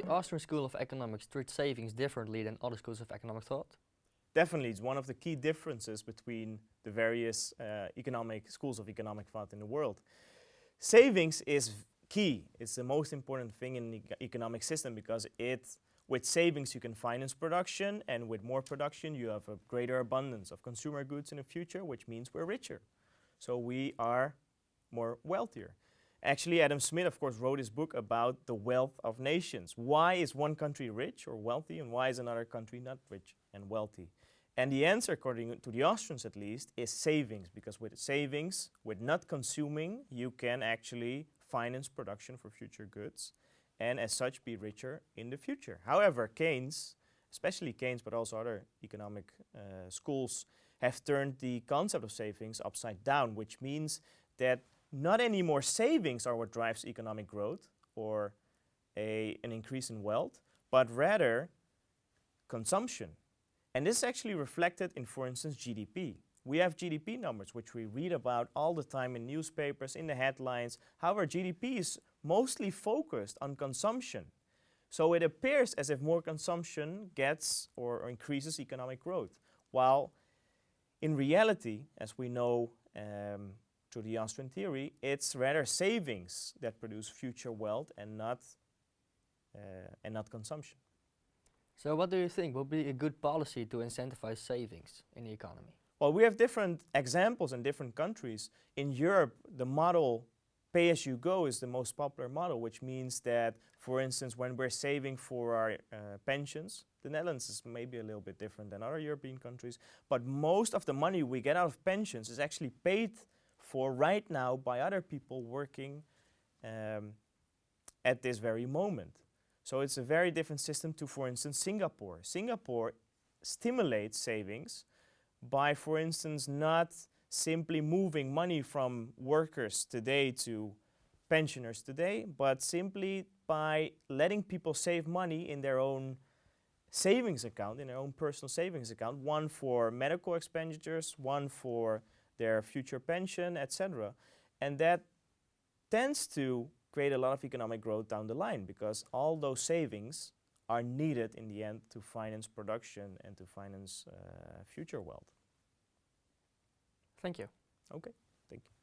the Austrian School of Economics treat savings differently than other schools of economic thought? Definitely, it's one of the key differences between the various economic schools of economic thought in the world. Savings is key. It's the most important thing in the economic system because with savings you can finance production, and with more production you have a greater abundance of consumer goods in the future, which means we're richer. So we are more wealthier. Actually, Adam Smith, of course, wrote his book about the wealth of nations. Why is one country rich or wealthy, and why is another country not rich and wealthy? And the answer, according to the Austrians at least, is savings, because with savings, with not consuming, you can actually finance production for future goods, and as such be richer in the future. However, Keynes, especially Keynes, but also other economic schools, have turned the concept of savings upside down, which means that not anymore savings are what drives economic growth or an increase in wealth, but rather consumption. And this is actually reflected in, for instance, GDP. We have GDP numbers, which we read about all the time in newspapers, in the headlines. However, GDP is mostly focused on consumption. So it appears as if more consumption gets or increases economic growth, while in reality, as we know through the Austrian theory, it's rather savings that produce future wealth and not consumption. So what do you think would be a good policy to incentivize savings in the economy? Well, we have different examples in different countries. In Europe, the model pay-as-you-go is the most popular model, which means that, for instance, when we're saving for our pensions, the Netherlands is maybe a little bit different than other European countries, but most of the money we get out of pensions is actually paid for right now by other people working at this very moment. So it's a very different system to, for instance, Singapore. Singapore stimulates savings by, for instance, not simply moving money from workers today to pensioners today, but simply by letting people save money in their own savings account, in their own personal savings account, one for medical expenditures, one for their future pension, etc. And that tends to create a lot of economic growth down the line, because all those savings are needed in the end to finance production and to finance future wealth. Thank you. Okay, thank you.